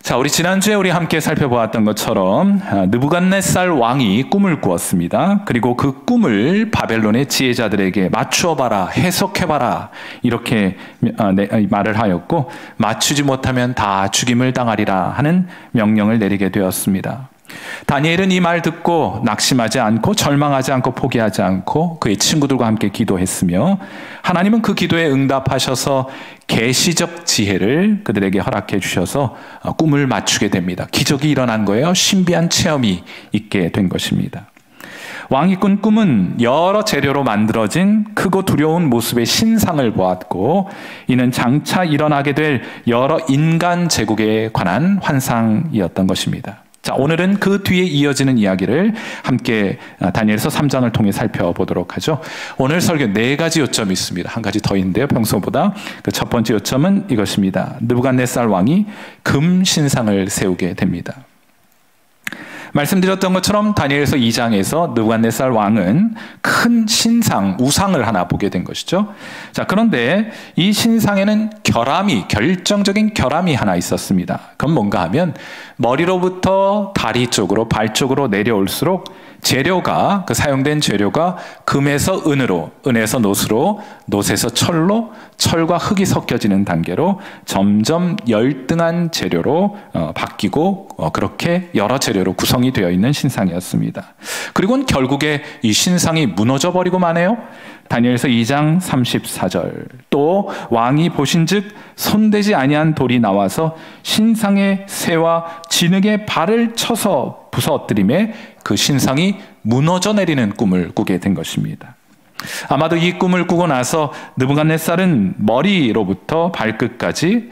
자, 우리 지난주에 우리 함께 살펴보았던 것처럼 느부갓네살 왕이 꿈을 꾸었습니다. 그리고 그 꿈을 바벨론의 지혜자들에게 맞추어봐라, 해석해봐라 이렇게 말을 하였고, 맞추지 못하면 다 죽임을 당하리라 하는 명령을 내리게 되었습니다. 다니엘은 이 말 듣고 낙심하지 않고 절망하지 않고 포기하지 않고 그의 친구들과 함께 기도했으며, 하나님은 그 기도에 응답하셔서 계시적 지혜를 그들에게 허락해 주셔서 꿈을 맞추게 됩니다. 기적이 일어난 거예요. 신비한 체험이 있게 된 것입니다. 왕이 꾼 꿈은 여러 재료로 만들어진 크고 두려운 모습의 신상을 보았고, 이는 장차 일어나게 될 여러 인간 제국에 관한 환상이었던 것입니다. 자, 오늘은 그 뒤에 이어지는 이야기를 함께 다니엘서 3장을 통해 살펴보도록 하죠. 오늘 설교 4가지 요점이 있습니다. 한 가지 더 있는데요, 평소보다. 그 첫 번째 요점은 이것입니다. 느부갓네살 왕이 금 신상을 세우게 됩니다. 말씀드렸던 것처럼 다니엘서 2장에서 느부갓네살 왕은 큰 신상, 우상을 하나 보게 된 것이죠. 자, 그런데 이 신상에는 결정적인 결함이 하나 있었습니다. 그건 뭔가 하면 머리로부터 다리 쪽으로, 발 쪽으로 내려올수록 재료가, 그 사용된 재료가 금에서 은으로, 은에서 노스로, 노스에서 철로, 철과 흙이 섞여지는 단계로 점점 열등한 재료로 바뀌고, 그렇게 여러 재료로 구성이 되어 있는 신상이었습니다. 그리고는 결국에 이 신상이 무너져 버리고 마네요. 다니엘서 2장 34절. 또 왕이 보신즉 손대지 아니한 돌이 나와서 신상의 새와 진흙에 발을 쳐서 부서뜨림에 그 신상이 무너져 내리는 꿈을 꾸게 된 것입니다. 아마도 이 꿈을 꾸고 나서 느부갓네살은 머리로부터 발끝까지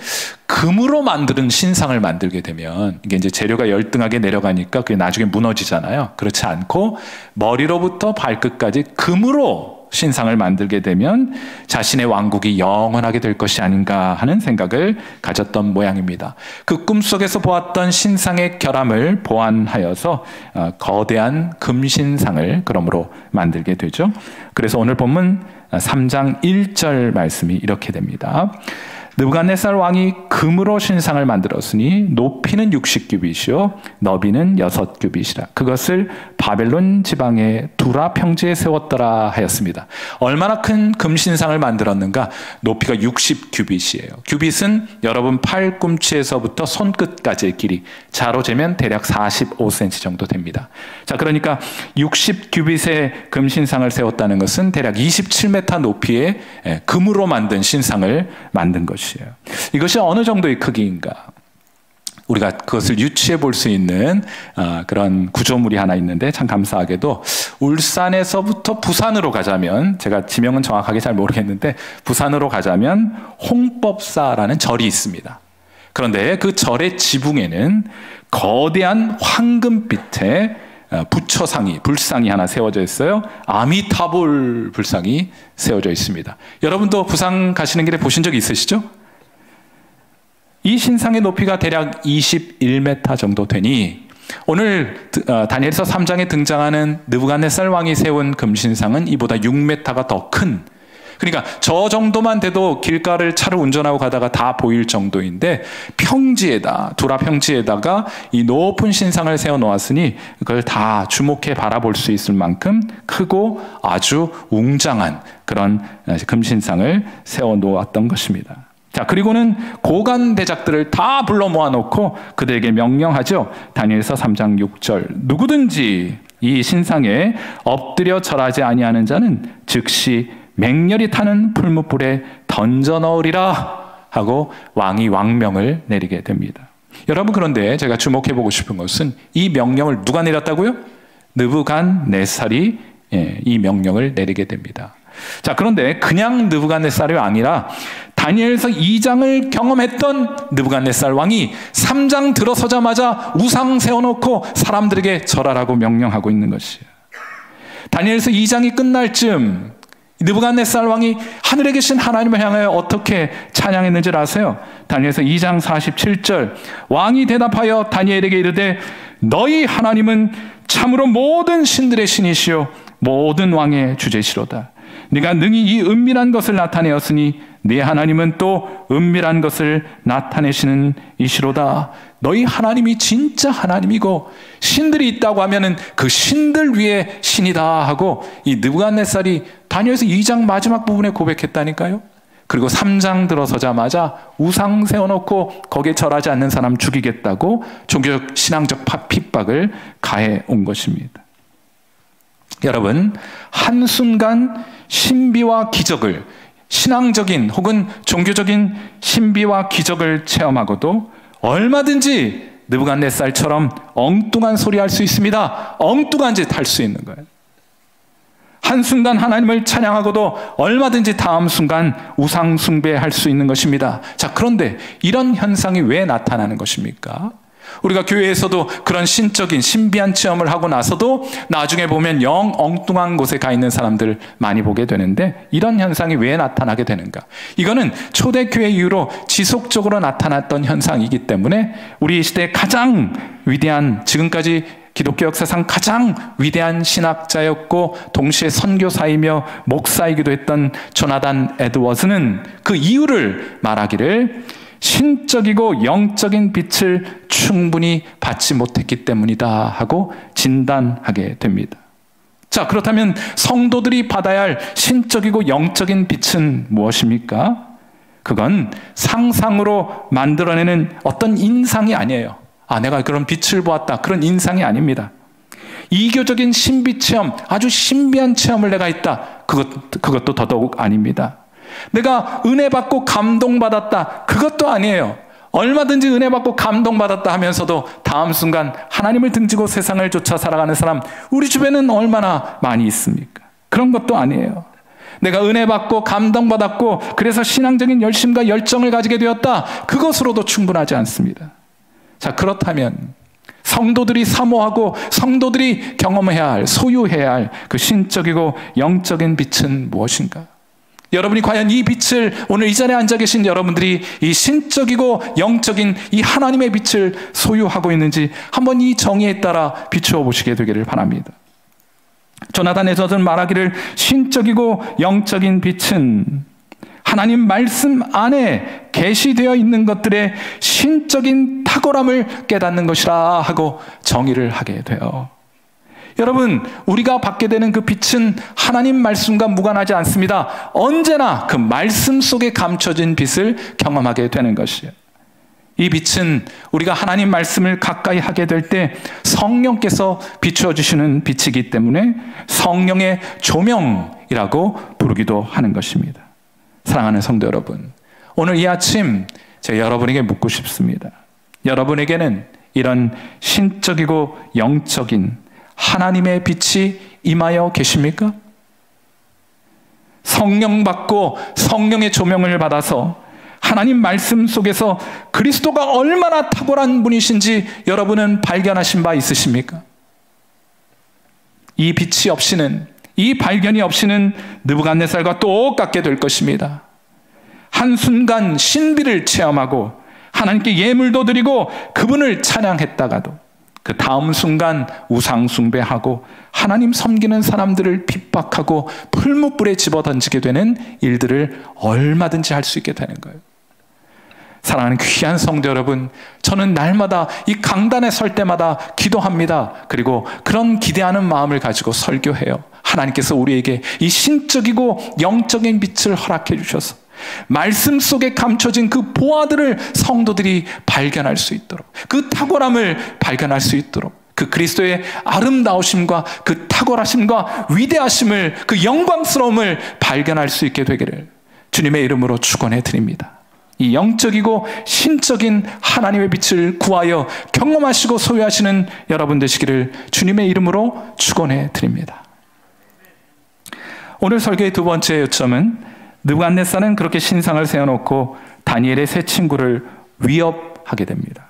금으로 만드는 신상을 만들게 되면, 이게 이제 재료가 열등하게 내려가니까 그게 나중에 무너지잖아요. 그렇지 않고 머리로부터 발끝까지 금으로 신상을 만들게 되면 자신의 왕국이 영원하게 될 것이 아닌가 하는 생각을 가졌던 모양입니다. 그 꿈속에서 보았던 신상의 결함을 보완하여서 거대한 금신상을 그러므로 만들게 되죠. 그래서 오늘 본문 3장 1절 말씀이 이렇게 됩니다. 느부갓네살 왕이 금으로 신상을 만들었으니 높이는 60규빗이요 너비는 6규빗이라. 그것을 바벨론 지방의 두라 평지에 세웠더라 하였습니다. 얼마나 큰 금신상을 만들었는가? 높이가 60규빗이에요. 규빗은 여러분 팔꿈치에서부터 손끝까지의 길이, 자로 재면 대략 45cm 정도 됩니다. 자, 그러니까 60규빗의 금신상을 세웠다는 것은 대략 27m 높이의 금으로 만든 신상을 만든 것이에요. 이것이 어느 정도의 크기인가? 우리가 그것을 유추해 볼 수 있는 그런 구조물이 하나 있는데, 참 감사하게도 울산에서부터 부산으로 가자면, 제가 지명은 정확하게 잘 모르겠는데 부산으로 가자면 홍법사라는 절이 있습니다. 그런데 그 절의 지붕에는 거대한 황금빛의 부처상이, 불상이 하나 세워져 있어요. 아미타불 불상이 세워져 있습니다. 여러분도 부산 가시는 길에 보신 적 있으시죠? 이 신상의 높이가 대략 21m 정도 되니, 오늘 다니엘서 3장에 등장하는 느부갓네살 왕이 세운 금신상은 이보다 6m가 더 큰, 그러니까 저 정도만 돼도 길가를 차를 운전하고 가다가 다 보일 정도인데, 평지에다, 두라 평지에다가 이 높은 신상을 세워 놓았으니 그걸 다 주목해 바라볼 수 있을 만큼 크고 아주 웅장한 그런 금신상을 세워 놓았던 것입니다. 자, 그리고는 고관 대작들을 다 불러 모아놓고 그들에게 명령하죠. 다니엘서 3장 6절. 누구든지 이 신상에 엎드려 절하지 아니하는 자는 즉시 맹렬히 타는 풀무불에 던져 넣으리라 하고 왕이 왕명을 내리게 됩니다. 여러분, 그런데 제가 주목해 보고 싶은 것은 이 명령을 누가 내렸다고요? 느부갓네살이 이 명령을 내리게 됩니다. 자, 그런데 그냥 느부갓네살이 아니라 다니엘서 2장을 경험했던 느부갓네살 왕이 3장 들어서자마자 우상 세워놓고 사람들에게 절하라고 명령하고 있는 것이에요. 다니엘서 2장이 끝날 즈음 느부갓네살 왕이 하늘에 계신 하나님을 향하여 어떻게 찬양했는지를 아세요? 다니엘서 2장 47절. 왕이 대답하여 다니엘에게 이르되 너희 하나님은 참으로 모든 신들의 신이시요 모든 왕의 주제시로다. 네가 능히 이 은밀한 것을 나타내었으니 네 하나님은 또 은밀한 것을 나타내시는 이시로다. 너희 하나님이 진짜 하나님이고 신들이 있다고 하면은 그 신들 위에 신이다 하고 이 느부갓네살이 다니엘서 2장 마지막 부분에 고백했다니까요. 그리고 3장 들어서자마자 우상 세워놓고 거기에 절하지 않는 사람 죽이겠다고 종교적 신앙적 핍박을 가해 온 것입니다. 여러분, 한순간 신비와 기적을, 신앙적인 혹은 종교적인 신비와 기적을 체험하고도 얼마든지 느부갓네살처럼 엉뚱한 소리 할 수 있습니다. 엉뚱한 짓 할 수 있는 거예요. 한순간 하나님을 찬양하고도 얼마든지 다음 순간 우상 숭배할 수 있는 것입니다. 자, 그런데 이런 현상이 왜 나타나는 것입니까? 우리가 교회에서도 그런 신적인 신비한 체험을 하고 나서도 나중에 보면 영 엉뚱한 곳에 가 있는 사람들을 많이 보게 되는데, 이런 현상이 왜 나타나게 되는가? 이거는 초대교회 이후로 지속적으로 나타났던 현상이기 때문에 우리 시대의 가장 위대한, 지금까지 기독교 역사상 가장 위대한 신학자였고 동시에 선교사이며 목사이기도 했던 조나단 에드워즈는 그 이유를 말하기를 신적이고 영적인 빛을 충분히 받지 못했기 때문이다 하고 진단하게 됩니다. 자, 그렇다면 성도들이 받아야 할 신적이고 영적인 빛은 무엇입니까? 그건 상상으로 만들어내는 어떤 인상이 아니에요. 아, 내가 그런 빛을 보았다, 그런 인상이 아닙니다. 이교적인 신비 체험, 아주 신비한 체험을 내가 했다, 그것도 더더욱 아닙니다. 내가 은혜 받고 감동받았다, 그것도 아니에요. 얼마든지 은혜 받고 감동받았다 하면서도 다음 순간 하나님을 등지고 세상을 쫓아 살아가는 사람 우리 주변에는 얼마나 많이 있습니까? 그런 것도 아니에요. 내가 은혜 받고 감동받았고 그래서 신앙적인 열심과 열정을 가지게 되었다, 그것으로도 충분하지 않습니다. 자, 그렇다면 성도들이 사모하고 성도들이 경험해야 할, 소유해야 할 그 신적이고 영적인 빛은 무엇인가? 여러분이 과연 이 빛을, 오늘 이 자리에 앉아 계신 여러분들이 이 신적이고 영적인 이 하나님의 빛을 소유하고 있는지 한번 이 정의에 따라 비추어 보시게 되기를 바랍니다. 조나단 에드워즈는 말하기를 신적이고 영적인 빛은 하나님 말씀 안에 계시되어 있는 것들의 신적인 탁월함을 깨닫는 것이라 하고 정의를 하게 돼요. 여러분, 우리가 받게 되는 그 빛은 하나님 말씀과 무관하지 않습니다. 언제나 그 말씀 속에 감춰진 빛을 경험하게 되는 것이에요. 이 빛은 우리가 하나님 말씀을 가까이 하게 될 때 성령께서 비추어 주시는 빛이기 때문에 성령의 조명이라고 부르기도 하는 것입니다. 사랑하는 성도 여러분, 오늘 이 아침 제가 여러분에게 묻고 싶습니다. 여러분에게는 이런 신적이고 영적인 하나님의 빛이 임하여 계십니까? 성령 받고 성령의 조명을 받아서 하나님 말씀 속에서 그리스도가 얼마나 탁월한 분이신지 여러분은 발견하신 바 있으십니까? 이 빛이 없이는, 이 발견이 없이는 느부갓네살과 똑같게 될 것입니다. 한순간 신비를 체험하고 하나님께 예물도 드리고 그분을 찬양했다가도 그 다음 순간 우상 숭배하고 하나님 섬기는 사람들을 핍박하고 풀무불에 집어던지게 되는 일들을 얼마든지 할 수 있게 되는 거예요. 사랑하는 귀한 성도 여러분, 저는 날마다 이 강단에 설 때마다 기도합니다. 그리고 그런 기대하는 마음을 가지고 설교해요. 하나님께서 우리에게 이 신적이고 영적인 빛을 허락해 주셔서 말씀 속에 감춰진 그 보화들을 성도들이 발견할 수 있도록, 그 탁월함을 발견할 수 있도록, 그 그리스도의 아름다우심과 그 탁월하심과 위대하심을, 그 영광스러움을 발견할 수 있게 되기를 주님의 이름으로 축원해 드립니다. 이 영적이고 신적인 하나님의 빛을 구하여 경험하시고 소유하시는 여러분 되시기를 주님의 이름으로 축원해 드립니다. 오늘 설교의 두 번째 요점은 느부갓네살은 그렇게 신상을 세워놓고 다니엘의 세 친구를 위협하게 됩니다.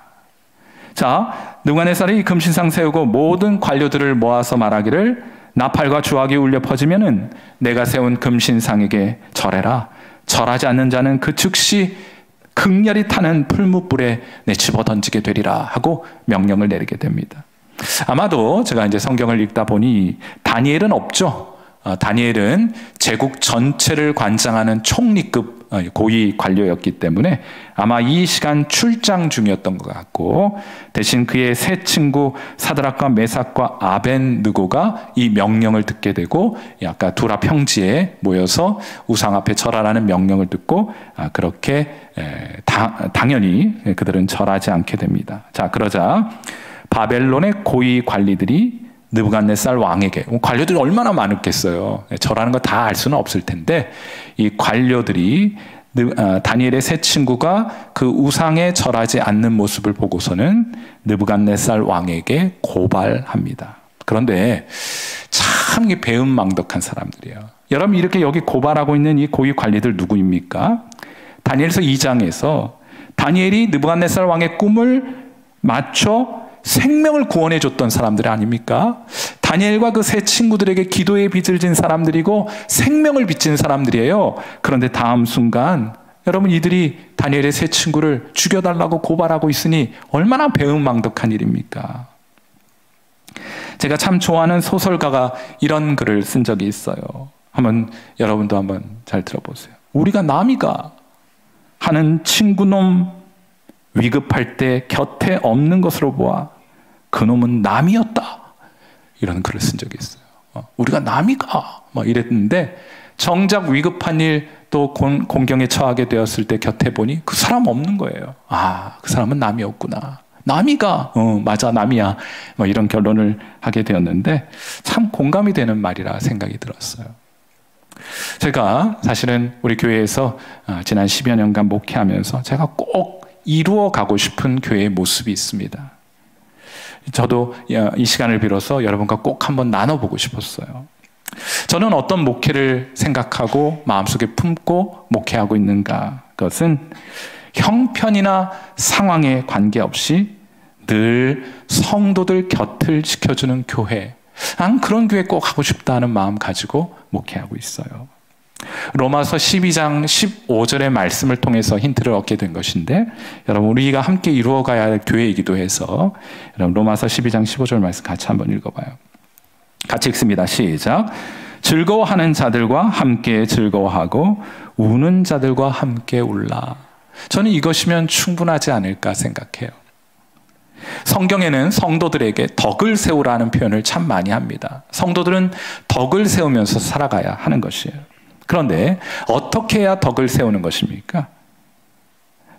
자, 느부갓네살이 금신상 세우고 모든 관료들을 모아서 말하기를 나팔과 주악이 울려 퍼지면은 내가 세운 금신상에게 절해라. 절하지 않는 자는 그 즉시 극렬히 타는 풀무불에 내집어 던지게 되리라 하고 명령을 내리게 됩니다. 아마도 제가 이제 성경을 읽다 보니 다니엘은 없죠. 다니엘은 제국 전체를 관장하는 총리급 고위 관료였기 때문에 아마 이 시간 출장 중이었던 것 같고, 대신 그의 세 친구 사드락과 메삭과 아벤느고가 이 명령을 듣게 되고, 아까 두라 평지에 모여서 우상 앞에 절하라는 명령을 듣고 그렇게 당연히 그들은 절하지 않게 됩니다. 자, 그러자 바벨론의 고위 관리들이 느부갓네살 왕에게, 관료들이 얼마나 많았겠어요. 절하는 거 다 알 수는 없을 텐데, 이 관료들이 다니엘의 세 친구가 그 우상에 절하지 않는 모습을 보고서는 느부갓네살 왕에게 고발합니다. 그런데 참 배은망덕한 사람들이에요. 여러분, 이렇게 여기 고발하고 있는 이 고위 관리들 누구입니까? 다니엘서 2장에서 다니엘이 느부갓네살 왕의 꿈을 맞춰 생명을 구원해 줬던 사람들 아닙니까? 다니엘과 그 세 친구들에게 기도의 빚을 진 사람들이고 생명을 빚진 사람들이에요. 그런데 다음 순간 여러분, 이들이 다니엘의 세 친구를 죽여달라고 고발하고 있으니 얼마나 배은망덕한 일입니까? 제가 참 좋아하는 소설가가 이런 글을 쓴 적이 있어요. 여러분도 한번 잘 들어보세요. 우리가 남이가 하는 친구놈 위급할 때 곁에 없는 것으로 보아 그놈은 남이었다. 이런 글을 쓴 적이 있어요. 우리가 남이가 막 이랬는데, 정작 위급한 일 또 공경에 처하게 되었을 때 곁에 보니 그 사람 없는 거예요. 아, 그 사람은 남이었구나. 남이가 맞아, 남이야. 뭐 이런 결론을 하게 되었는데, 참 공감이 되는 말이라 생각이 들었어요. 제가 사실은 우리 교회에서 지난 10여 년간 목회하면서 제가 꼭 이루어 가고 싶은 교회의 모습이 있습니다. 저도 이 시간을 빌어서 여러분과 꼭 한번 나눠보고 싶었어요. 저는 어떤 목회를 생각하고 마음속에 품고 목회하고 있는가? 그것은 형편이나 상황에 관계없이 늘 성도들 곁을 지켜주는 교회, 그런 교회 꼭 하고 싶다는 마음 가지고 목회하고 있어요. 로마서 12장 15절의 말씀을 통해서 힌트를 얻게 된 것인데, 여러분, 우리가 함께 이루어가야 할 교회이기도 해서 여러분, 로마서 12장 15절 말씀 같이 한번 읽어봐요. 같이 읽습니다. 시작. 즐거워하는 자들과 함께 즐거워하고 우는 자들과 함께 울라. 저는 이것이면 충분하지 않을까 생각해요. 성경에는 성도들에게 덕을 세우라는 표현을 참 많이 합니다. 성도들은 덕을 세우면서 살아가야 하는 것이에요. 그런데 어떻게 해야 덕을 세우는 것입니까?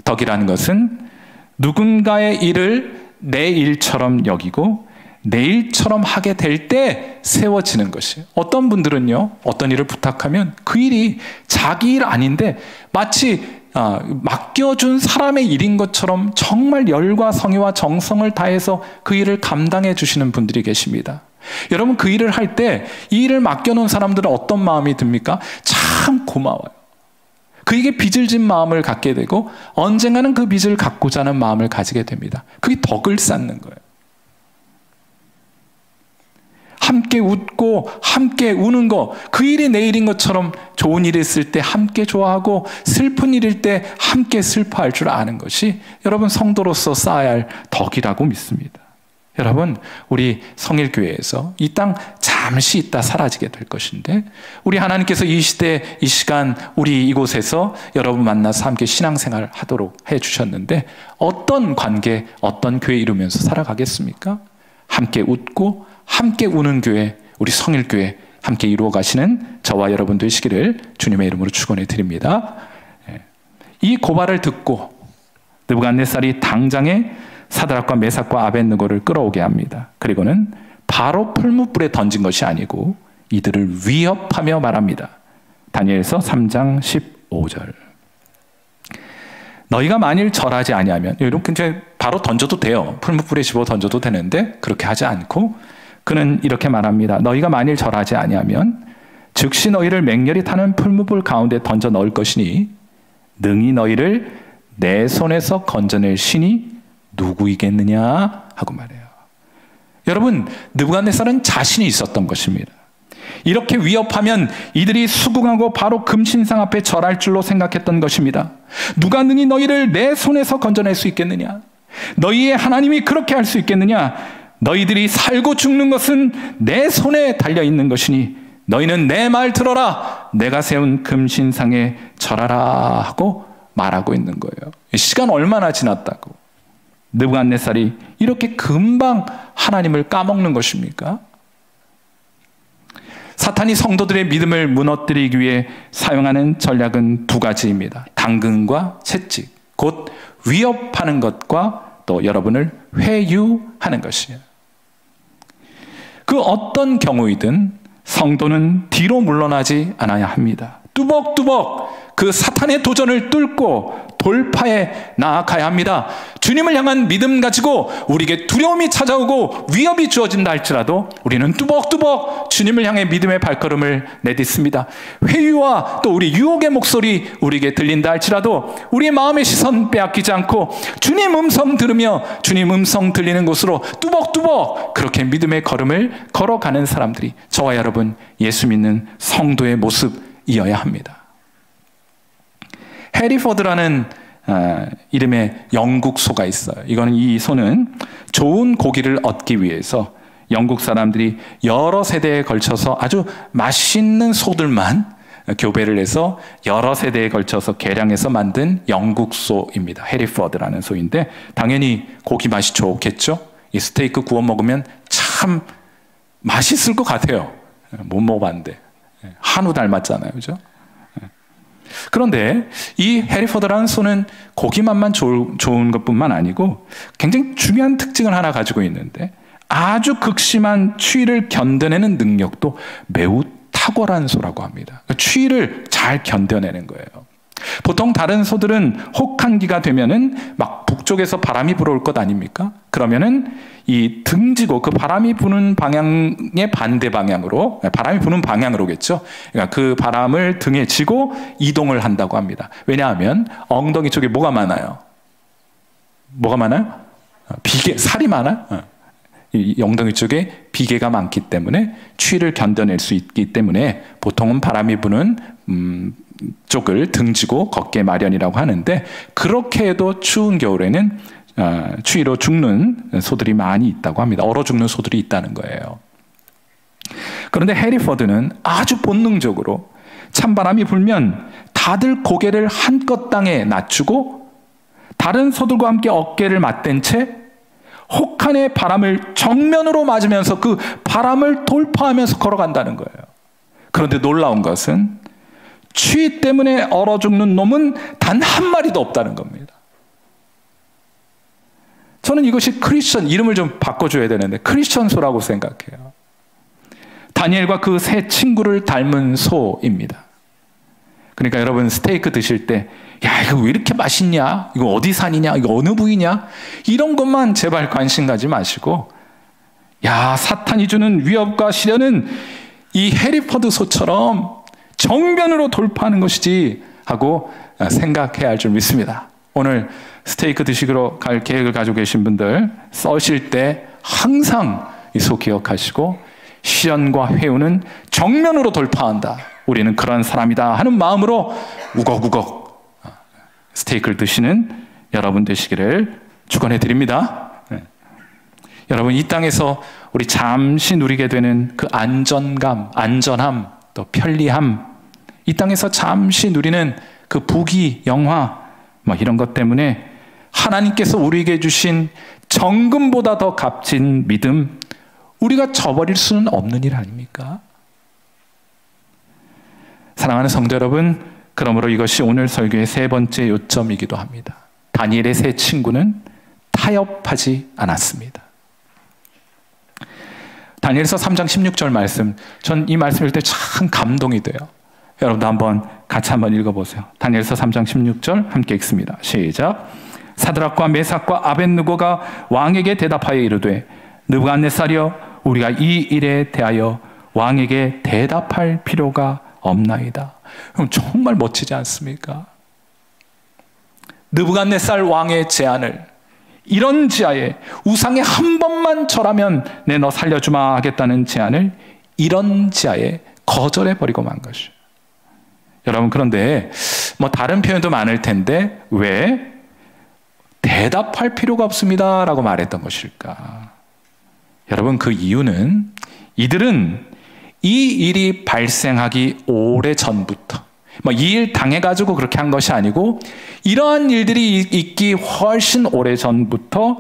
덕이라는 것은 누군가의 일을 내 일처럼 여기고 내 일처럼 하게 될 때 세워지는 것이에요. 어떤 분들은요, 어떤 일을 부탁하면 그 일이 자기 일 아닌데 마치 맡겨준 사람의 일인 것처럼 정말 열과 성의와 정성을 다해서 그 일을 감당해 주시는 분들이 계십니다. 여러분, 그 일을 할 때 이 일을 맡겨놓은 사람들은 어떤 마음이 듭니까? 참 고마워요. 그에게 빚을 진 마음을 갖게 되고 언젠가는 그 빚을 갚고자 하는 마음을 가지게 됩니다. 그게 덕을 쌓는 거예요. 함께 웃고 함께 우는 거, 그 일이 내 일인 것처럼 좋은 일이 있을 때 함께 좋아하고 슬픈 일일 때 함께 슬퍼할 줄 아는 것이 여러분, 성도로서 쌓아야 할 덕이라고 믿습니다. 여러분, 우리 성일교회에서 이 땅 잠시 있다 사라지게 될 것인데, 우리 하나님께서 이 시대, 이 시간 우리 이곳에서 여러분 만나서 함께 신앙생활 하도록 해주셨는데, 어떤 관계, 어떤 교회 이루면서 살아가겠습니까? 함께 웃고 함께 우는 교회, 우리 성일교회 함께 이루어 가시는 저와 여러분 되시기를 주님의 이름으로 축원해 드립니다. 이 고발을 듣고 느부갓네살이 당장에 사드락과 메삭과 아벤느고를 끌어오게 합니다. 그리고는 바로 풀무불에 던진 것이 아니고 이들을 위협하며 말합니다. 다니엘서 3장 15절. 너희가 만일 절하지 아니하면, 이렇게 바로 던져도 돼요. 풀무불에 집어 던져도 되는데 그렇게 하지 않고 그는 이렇게 말합니다. 너희가 만일 절하지 아니하면 즉시 너희를 맹렬히 타는 풀무불 가운데 던져 넣을 것이니 능히 너희를 내 손에서 건져낼 신이 누구이겠느냐 하고 말해요. 여러분, 느부갓네살은 자신이 있었던 것입니다. 이렇게 위협하면 이들이 수긍하고 바로 금신상 앞에 절할 줄로 생각했던 것입니다. 누가 능히 너희를 내 손에서 건져낼 수 있겠느냐? 너희의 하나님이 그렇게 할 수 있겠느냐? 너희들이 살고 죽는 것은 내 손에 달려있는 것이니 너희는 내 말 들어라. 내가 세운 금신상에 절하라 하고 말하고 있는 거예요. 시간 얼마나 지났다고. 느부갓네살이 이렇게 금방 하나님을 까먹는 것입니까? 사탄이 성도들의 믿음을 무너뜨리기 위해 사용하는 전략은 두 가지입니다. 당근과 채찍, 곧 위협하는 것과 또 여러분을 회유하는 것이에요. 그 어떤 경우이든 성도는 뒤로 물러나지 않아야 합니다. 뚜벅뚜벅 그 사탄의 도전을 뚫고 돌파해 나아가야 합니다. 주님을 향한 믿음 가지고 우리에게 두려움이 찾아오고 위협이 주어진다 할지라도 우리는 뚜벅뚜벅 주님을 향해 믿음의 발걸음을 내딛습니다. 회유와 또 우리 유혹의 목소리 우리에게 들린다 할지라도 우리의 마음의 시선 빼앗기지 않고 주님 음성 들으며 주님 음성 들리는 곳으로 뚜벅뚜벅 그렇게 믿음의 걸음을 걸어가는 사람들이 저와 여러분 예수 믿는 성도의 모습이어야 합니다. 해리포드라는 이름의 영국 소가 있어요. 이 소는 좋은 고기를 얻기 위해서 영국 사람들이 여러 세대에 걸쳐서 아주 맛있는 소들만 교배를 해서 여러 세대에 걸쳐서 개량해서 만든 영국 소입니다. 해리포드라는 소인데 당연히 고기 맛이 좋겠죠. 이 스테이크 구워 먹으면 참 맛있을 것 같아요. 못 먹어봤는데 한우 닮았잖아요, 그죠? 그런데 이 해리포드라는 소는 고기 맛만 좋은 것뿐만 아니고 굉장히 중요한 특징을 하나 가지고 있는데 아주 극심한 추위를 견뎌내는 능력도 매우 탁월한 소라고 합니다. 추위를 잘 견뎌내는 거예요. 보통 다른 소들은 혹한기가 되면은 막 북쪽에서 바람이 불어올 것 아닙니까? 그러면은 이 등지고 그 바람이 부는 방향의 반대 방향으로, 바람이 부는 방향으로겠죠. 그러니까 그 바람을 등에 지고 이동을 한다고 합니다. 왜냐하면 엉덩이 쪽에 뭐가 많아요? 뭐가 많아요? 비계, 살이 많아요. 이 엉덩이 쪽에 비계가 많기 때문에 추위를 견뎌낼 수 있기 때문에 보통은 바람이 부는 쪽을 등지고 걷게 마련이라고 하는데 그렇게 해도 추운 겨울에는 추위로 죽는 소들이 많이 있다고 합니다. 얼어 죽는 소들이 있다는 거예요. 그런데 해리포드는 아주 본능적으로 찬바람이 불면 다들 고개를 한껏 땅에 낮추고 다른 소들과 함께 어깨를 맞댄 채 혹한의 바람을 정면으로 맞으면서 그 바람을 돌파하면서 걸어간다는 거예요. 그런데 놀라운 것은 추위 때문에 얼어 죽는 놈은 단 한 마리도 없다는 겁니다. 저는 이것이 크리스천, 이름을 좀 바꿔줘야 되는데 크리스천 소라고 생각해요. 다니엘과 그 세 친구를 닮은 소입니다. 그러니까 여러분 스테이크 드실 때 야, 이거 왜 이렇게 맛있냐? 이거 어디 산이냐? 이거 어느 부위냐? 이런 것만 제발 관심 가지 마시고 야, 사탄이 주는 위협과 시련은 이 해리포드 소처럼 정면으로 돌파하는 것이지 하고 생각해야 할 줄 믿습니다. 오늘 스테이크 드시러 갈 계획을 가지고 계신 분들 써실 때 항상 이 소 기억하시고 시련과 회유는 정면으로 돌파한다. 우리는 그런 사람이다 하는 마음으로 우걱우걱 스테이크를 드시는 여러분 되시기를 축원해 드립니다. 여러분 이 땅에서 우리 잠시 누리게 되는 그 안전감, 안전함, 또 편리함, 이 땅에서 잠시 누리는 그 부귀, 영화 이런 것 때문에 하나님께서 우리에게 주신 정금보다 더 값진 믿음 우리가 저버릴 수는 없는 일 아닙니까? 사랑하는 성도 여러분, 그러므로 이것이 오늘 설교의 세 번째 요점이기도 합니다. 다니엘의 세 친구는 타협하지 않았습니다. 다니엘서 3장 16절 말씀, 전 이 말씀 읽을 때 참 감동이 돼요. 여러분도 한번 같이 한번 읽어보세요. 다니엘서 3장 16절 함께 읽습니다. 시작. 사드락과 메삭과 아벳느고가 왕에게 대답하여 이르되 느부갓네살이여 우리가 이 일에 대하여 왕에게 대답할 필요가 없나이다. 그럼 정말 멋지지 않습니까? 느부갓네살 왕의 제안을 이런 지하에 우상에 한 번만 절하면 내 너 살려주마 하겠다는 제안을 이런 지하에 거절해버리고 만 것이에요. 여러분 그런데 다른 표현도 많을 텐데 왜 대답할 필요가 없습니다 라고 말했던 것일까? 여러분 그 이유는 이들은 이 일이 발생하기 오래전부터 이 일 당해가지고 그렇게 한 것이 아니고 이러한 일들이 있기 훨씬 오래전부터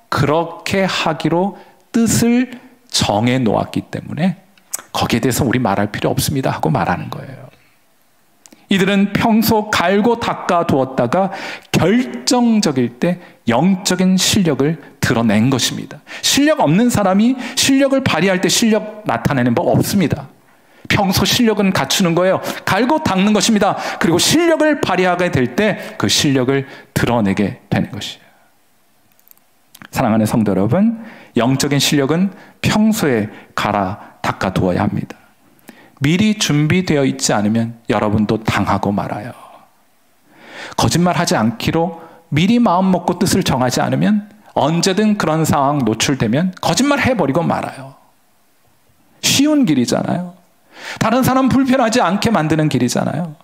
그렇게 하기로 뜻을 정해 놓았기 때문에 거기에 대해서 우리 말할 필요 없습니다 하고 말하는 거예요. 이들은 평소 갈고 닦아 두었다가 결정적일 때 영적인 실력을 드러낸 것입니다. 실력 없는 사람이 실력을 발휘할 때 실력 나타내는 법 없습니다. 평소 실력은 갖추는 거예요. 갈고 닦는 것입니다. 그리고 실력을 발휘하게 될 때 그 실력을 드러내게 되는 것이에요. 사랑하는 성도 여러분, 영적인 실력은 평소에 갈아 닦아 두어야 합니다. 미리 준비되어 있지 않으면 여러분도 당하고 말아요. 거짓말하지 않기로 미리 마음 먹고 뜻을 정하지 않으면 언제든 그런 상황 노출되면 거짓말 해버리고 말아요. 쉬운 길이잖아요. 다른 사람 불편하지 않게 만드는 길이잖아요.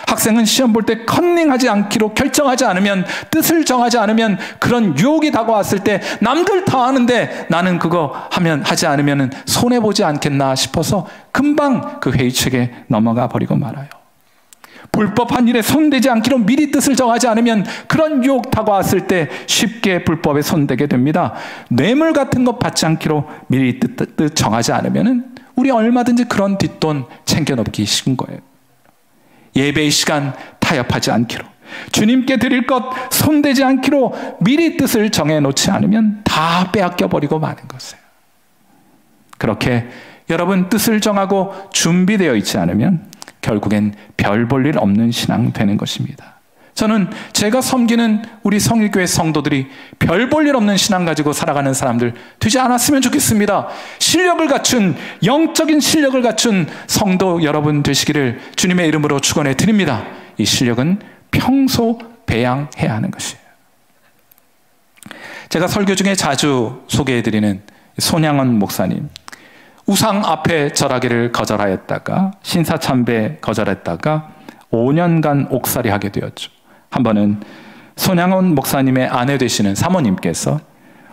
학생은 시험 볼 때 컨닝하지 않기로 결정하지 않으면, 뜻을 정하지 않으면 그런 유혹이 다가왔을 때 남들 다 하는데 나는 그거 하지 않으면 손해보지 않겠나 싶어서 금방 그 회의책에 넘어가 버리고 말아요. 불법한 일에 손대지 않기로 미리 뜻을 정하지 않으면 그런 유혹 다가왔을 때 쉽게 불법에 손대게 됩니다. 뇌물 같은 것 받지 않기로 미리 뜻 정하지 않으면 우리 얼마든지 그런 뒷돈 챙겨놓기 쉬운 거예요. 예배의 시간 타협하지 않기로, 주님께 드릴 것 손대지 않기로 미리 뜻을 정해놓지 않으면 다 빼앗겨버리고 마는 것이에요. 그렇게 여러분 뜻을 정하고 준비되어 있지 않으면 결국엔 별 볼 일 없는 신앙 되는 것입니다. 저는 제가 섬기는 우리 성일교회 성도들이 별 볼 일 없는 신앙 가지고 살아가는 사람들 되지 않았으면 좋겠습니다. 실력을 갖춘, 영적인 실력을 갖춘 성도 여러분 되시기를 주님의 이름으로 축원해 드립니다. 이 실력은 평소 배양해야 하는 것이에요. 제가 설교 중에 자주 소개해드리는 손양원 목사님, 우상 앞에 절하기를 거절하였다가 신사참배 거절했다가 5년간 옥살이 하게 되었죠. 한 번은 손양원 목사님의 아내 되시는 사모님께서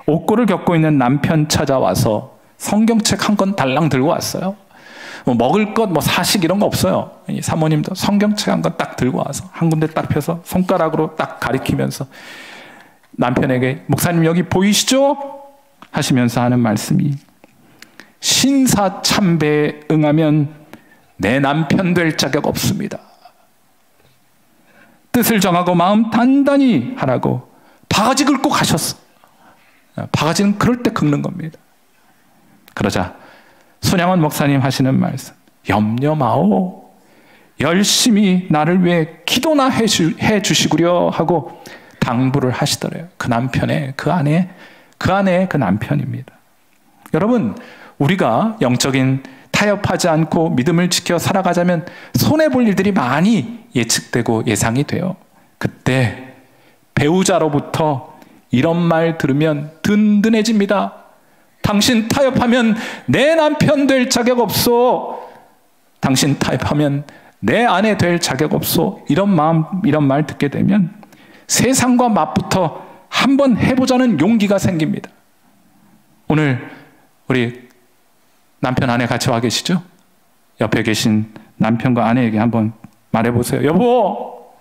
옥고를 겪고 있는 남편 찾아와서 성경책 한 권 달랑 들고 왔어요. 먹을 것, 사식 이런 거 없어요. 이 사모님도 성경책 한 권 딱 들고 와서 한 군데 딱 펴서 손가락으로 딱 가리키면서 남편에게 목사님 여기 보이시죠? 하시면서 하는 말씀이 신사참배에 응하면 내 남편 될 자격 없습니다. 뜻을 정하고 마음 단단히 하라고 바가지 긁고 가셨어. 바가지는 그럴 때 긁는 겁니다. 그러자 손양원 목사님 하시는 말씀, 염려 마오. 열심히 나를 위해 기도나 해 주시구려 하고 당부를 하시더래요. 그 남편의, 그 아내의 그 남편입니다. 여러분, 우리가 영적인 타협하지 않고 믿음을 지켜 살아가자면 손해볼 일들이 많이 예측되고 예상이 돼요. 그때 배우자로부터 이런 말 들으면 든든해집니다. 당신 타협하면 내 남편 될 자격 없소. 당신 타협하면 내 아내 될 자격 없소. 이런 말 듣게 되면 세상과 맞붙어 한번 해보자는 용기가 생깁니다. 오늘 우리 남편 아내 같이 와 계시죠? 옆에 계신 남편과 아내에게 한번 말해보세요. 여보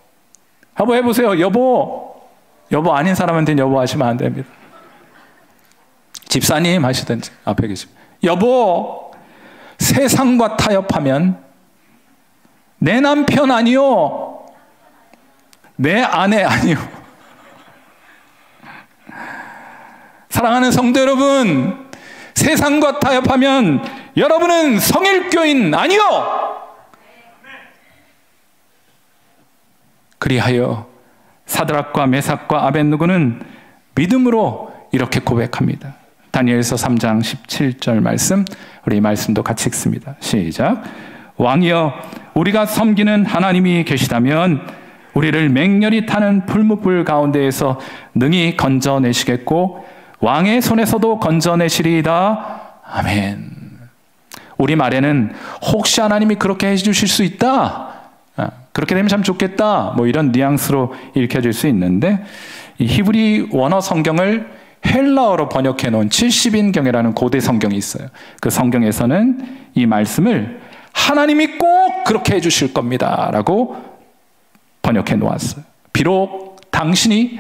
해보세요. 여보 아닌 사람한테는 여보 하시면 안 됩니다. 집사님 하시든지 앞에 계시면 여보, 세상과 타협하면 내 남편 아니요, 내 아내 아니요. 사랑하는 성도 여러분, 세상과 타협하면 여러분은 성일교인 아니요. 그리하여 사드락과 메삭과 아벳느고는 믿음으로 이렇게 고백합니다. 다니엘서 3장 17절 말씀, 우리 말씀도 같이 읽습니다. 시작. 왕이여, 우리가 섬기는 하나님이 계시다면 우리를 맹렬히 타는 풀무불 가운데에서 능히 건져내시겠고 왕의 손에서도 건져내시리이다. 아멘. 우리 말에는 혹시 하나님이 그렇게 해주실 수 있다, 그렇게 되면 참 좋겠다, 이런 뉘앙스로 읽혀질 수 있는데, 이 히브리 원어 성경을 헬라어로 번역해 놓은 70인경이라는 고대 성경이 있어요. 그 성경에서는 이 말씀을 하나님이 꼭 그렇게 해주실 겁니다 라고 번역해 놓았어요. 비록 당신이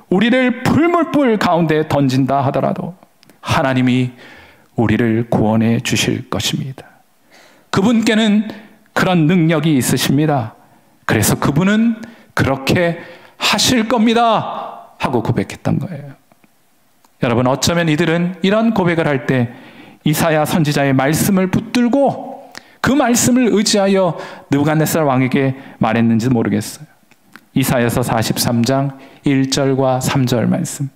우리를 불물불 가운데 던진다 하더라도 하나님이 우리를 구원해 주실 것입니다. 그분께는 그런 능력이 있으십니다. 그래서 그분은 그렇게 하실 겁니다 하고 고백했던 거예요. 여러분, 어쩌면 이들은 이런 고백을 할 때 이사야 선지자의 말씀을 붙들고 그 말씀을 의지하여 느부갓네살 왕에게 말했는지 모르겠어요. 이사야서 43장 1절과 3절 말씀,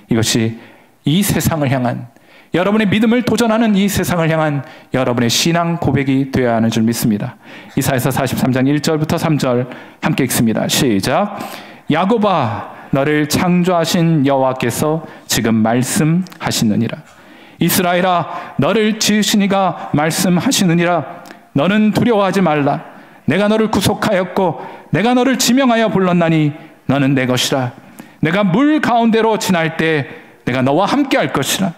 이것이 이 세상을 향한, 여러분의 믿음을 도전하는 이 세상을 향한 여러분의 신앙 고백이 되어야 하는 줄 믿습니다. 이사야서 43장 1절부터 3절 함께 읽습니다. 시작. 야곱아, 너를 창조하신 여호와께서 지금 말씀하시느니라. 이스라엘아, 너를 지으신 이가 말씀하시느니라. 너는 두려워하지 말라. 내가 너를 구속하였고 내가 너를 지명하여 불렀나니 너는 내 것이라. 내가 물 가운데로 지날 때 내가 너와 함께 할 것이라.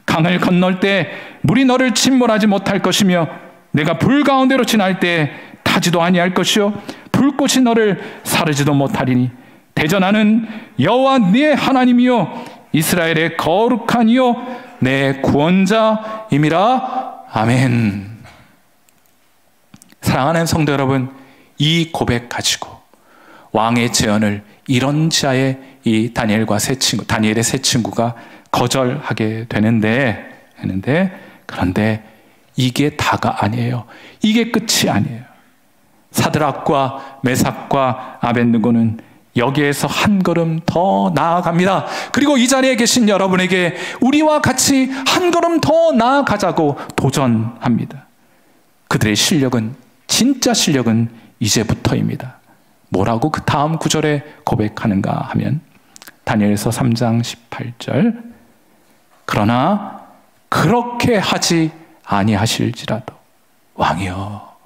강을 건널 때 물이 너를 침몰하지 못할 것이며 내가 불 가운데로 지날 때 타지도 아니할 것이요 불꽃이 너를 사르지도 못하리니 대전하는 여호와 네 하나님이요 이스라엘의 거룩한 이요 내 구원자임이라. 아멘. 사랑하는 성도 여러분, 이 고백 가지고 왕의 제언을 이런 지하에 이 다니엘의 세 친구가 거절하게 되는데 그런데 이게 다가 아니에요. 이게 끝이 아니에요. 사드락과 메삭과 아벳느고는 여기에서 한 걸음 더 나아갑니다. 그리고 이 자리에 계신 여러분에게 우리와 같이 한 걸음 더 나아가자고 도전합니다. 그들의 실력은, 진짜 실력은 이제부터입니다. 뭐라고 그 다음 구절에 고백하는가 하면 다니엘서 3장 18절, 그러나 그렇게 하지 아니하실지라도 왕이여,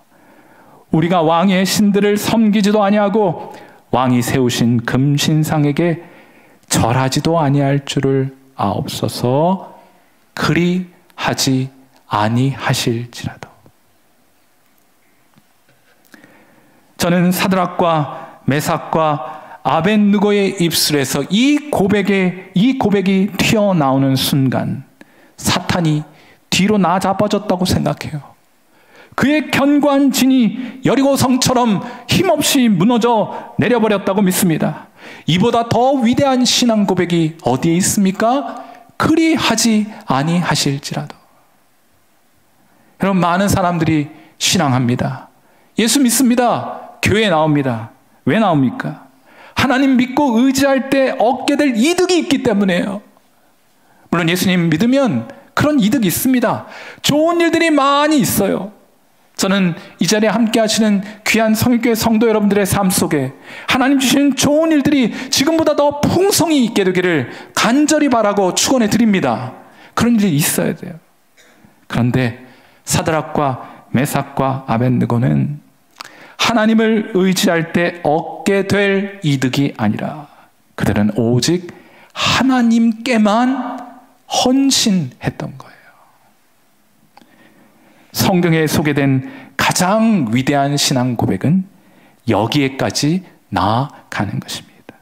우리가 왕의 신들을 섬기지도 아니하고 왕이 세우신 금신상에게 절하지도 아니할 줄을 아옵소서. 그리 하지 아니하실지라도. 저는 사드락과 메삭과 아벳느고의 입술에서 이 고백이 튀어나오는 순간 사탄이 뒤로 나잡아졌다고 생각해요. 그의 견고한 진이 여리고 성처럼 힘없이 무너져 내려버렸다고 믿습니다. 이보다 더 위대한 신앙 고백이 어디에 있습니까? 그리 하지 아니하실지라도. 여러분, 많은 사람들이 신앙합니다. 예수 믿습니다. 교회에 나옵니다. 왜 나옵니까? 하나님 믿고 의지할 때 얻게 될 이득이 있기 때문에요. 물론 예수님 믿으면 그런 이득이 있습니다. 좋은 일들이 많이 있어요. 저는 이 자리에 함께 하시는 귀한 성일교회 성도 여러분들의 삶 속에 하나님 주시는 좋은 일들이 지금보다 더 풍성히 있게 되기를 간절히 바라고 축원해 드립니다. 그런 일이 있어야 돼요. 그런데 사드락과 메삭과 아벳느고는 하나님을 의지할 때 얻게 될 이득이 아니라 그들은 오직 하나님께만 헌신했던 거예요. 성경에 소개된 가장 위대한 신앙 고백은 여기에까지 나아가는 것입니다.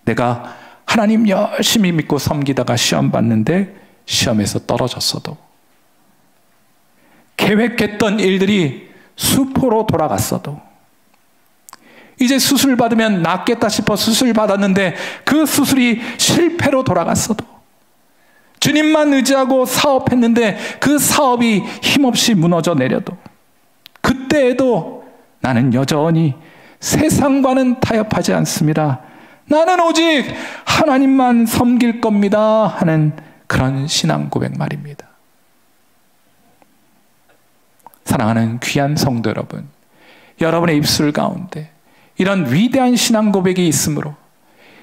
내가 하나님 열심히 믿고 섬기다가 시험 봤는데 시험에서 떨어졌어도, 계획했던 일들이 수포로 돌아갔어도, 이제 수술 받으면 낫겠다 싶어 수술 받았는데 그 수술이 실패로 돌아갔어도, 주님만 의지하고 사업했는데 그 사업이 힘없이 무너져 내려도, 그때에도 나는 여전히 세상과는 타협하지 않습니다. 나는 오직 하나님만 섬길 겁니다 하는 그런 신앙 고백 말입니다. 사랑하는 귀한 성도 여러분, 여러분의 입술 가운데 이런 위대한 신앙 고백이 있으므로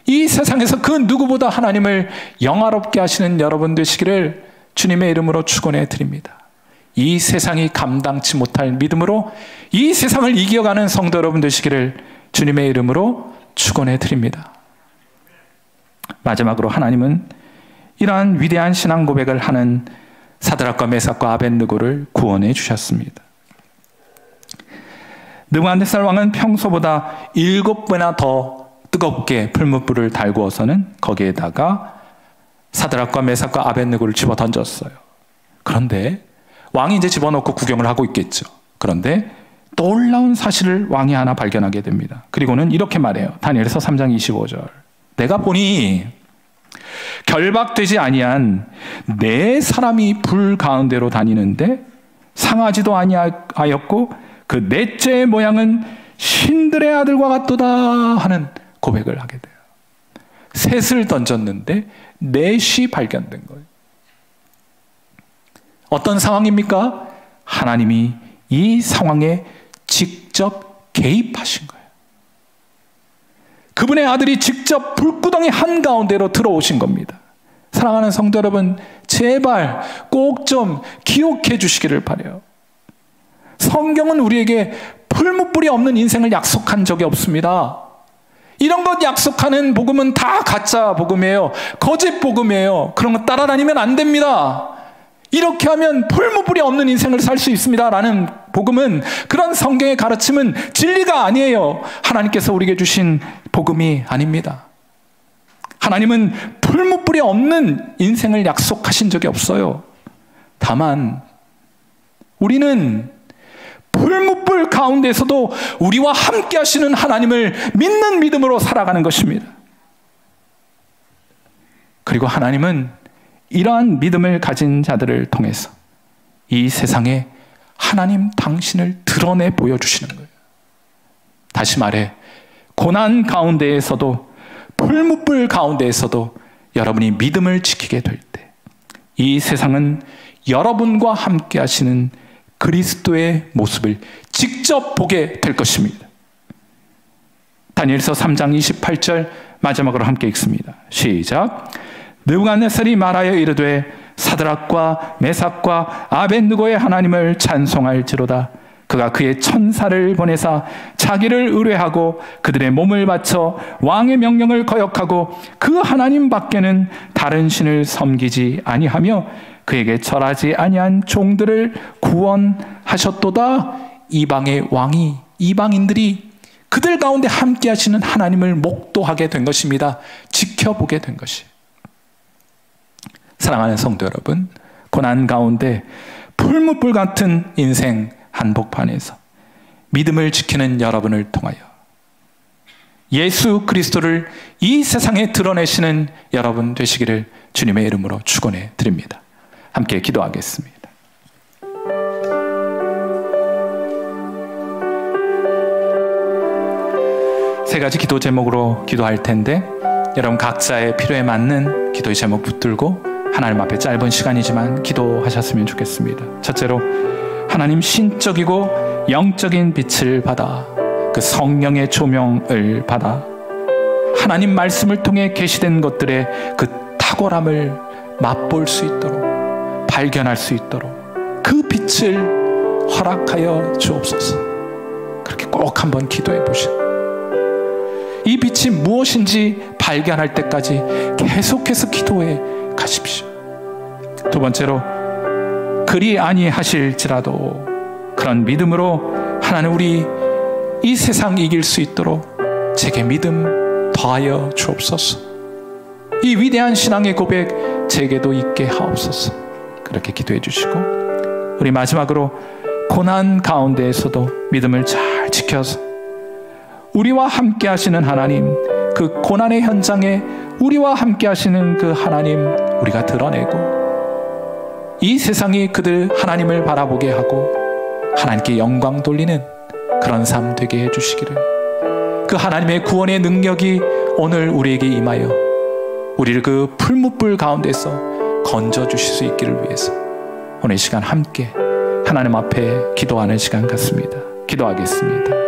이 세상에서 그 누구보다 하나님을 영화롭게 하시는 여러분 되시기를 주님의 이름으로 축원해 드립니다. 이 세상이 감당치 못할 믿음으로 이 세상을 이겨가는 성도 여러분 되시기를 주님의 이름으로 축원해 드립니다. 마지막으로 하나님은 이러한 위대한 신앙 고백을 하는 사드락과 메삭과 아벳느고를 구원해 주셨습니다. 느부갓네살 왕은 평소보다 7배나 더 뜨겁게 풀무불을 달구어서는 거기에다가 사드락과 메삭과 아벳느고를 집어 던졌어요. 그런데 왕이 이제 집어넣고 구경을 하고 있겠죠. 그런데 놀라운 사실을 왕이 하나 발견하게 됩니다. 그리고는 이렇게 말해요. 다니엘서 3장 25절. 내가 보니 결박되지 아니한 네 사람이 불 가운데로 다니는데 상하지도 아니하였고 그 넷째의 모양은 신들의 아들과 같도다 하는 고백을 하게 돼요. 셋을 던졌는데 넷이 발견된 거예요. 어떤 상황입니까? 하나님이 이 상황에 직접 개입하신 거예요. 그분의 아들이 직접 불구덩이 한가운데로 들어오신 겁니다. 사랑하는 성도 여러분, 제발 꼭 좀 기억해 주시기를 바라요. 성경은 우리에게 풀무불이 없는 인생을 약속한 적이 없습니다. 이런 것 약속하는 복음은 다 가짜 복음이에요. 거짓 복음이에요. 그런 거 따라다니면 안 됩니다. 이렇게 하면 풀무불이 없는 인생을 살 수 있습니다 라는 복음은, 그런 성경의 가르침은 진리가 아니에요. 하나님께서 우리에게 주신 복음이 아닙니다. 하나님은 풀무불이 없는 인생을 약속하신 적이 없어요. 다만 우리는 풀무불 가운데서도 우리와 함께 하시는 하나님을 믿는 믿음으로 살아가는 것입니다. 그리고 하나님은 이러한 믿음을 가진 자들을 통해서 이 세상에 하나님 당신을 드러내 보여주시는 거예요. 다시 말해, 고난 가운데에서도 풀무불 가운데에서도 여러분이 믿음을 지키게 될 때 이 세상은 여러분과 함께 하시는 그리스도의 모습을 직접 보게 될 것입니다. 다니엘서 3장 28절 마지막으로 함께 읽습니다. 시작. 느부갓네살이 말하여 이르되 사드락과 메삭과 아벳느고의 하나님을 찬송할지로다. 그가 그의 천사를 보내사 자기를 의뢰하고 그들의 몸을 바쳐 왕의 명령을 거역하고 그 하나님 밖에는 다른 신을 섬기지 아니하며 그에게 절하지 아니한 종들을 구원하셨도다. 이방의 왕이, 이방인들이 그들 가운데 함께 하시는 하나님을 목도하게 된 것입니다. 지켜보게 된 것이. 사랑하는 성도 여러분, 고난 가운데 풀무불 같은 인생 한복판에서 믿음을 지키는 여러분을 통하여 예수 그리스도를 이 세상에 드러내시는 여러분 되시기를 주님의 이름으로 축원해 드립니다. 함께 기도하겠습니다. 세 가지 기도 제목으로 기도할 텐데 여러분 각자의 필요에 맞는 기도의 제목 붙들고 하나님 앞에 짧은 시간이지만 기도하셨으면 좋겠습니다. 첫째로 하나님 신적이고 영적인 빛을 받아 그 성령의 조명을 받아 하나님 말씀을 통해 계시된 것들의 그 탁월함을 맛볼 수 있도록, 발견할 수 있도록 그 빛을 허락하여 주옵소서. 그렇게 꼭 한번 기도해 보시고 이 빛이 무엇인지 발견할 때까지 계속해서 기도해 가십시오. 두 번째로 그리 아니하실지라도 그런 믿음으로 하나님 우리 이 세상 이길 수 있도록 제게 믿음 더하여 주옵소서. 이 위대한 신앙의 고백 제게도 있게 하옵소서. 그렇게 기도해 주시고 우리 마지막으로 고난 가운데에서도 믿음을 잘 지켜서 우리와 함께 하시는 하나님, 그 고난의 현장에 우리와 함께 하시는 그 하나님 우리가 드러내고 이 세상이 그들 하나님을 바라보게 하고 하나님께 영광 돌리는 그런 삶 되게 해주시기를, 그 하나님의 구원의 능력이 오늘 우리에게 임하여 우리를 그 풀무불 가운데서 건져주실 수 있기를 위해서 오늘 이 시간 함께 하나님 앞에 기도하는 시간 같습니다. 기도하겠습니다.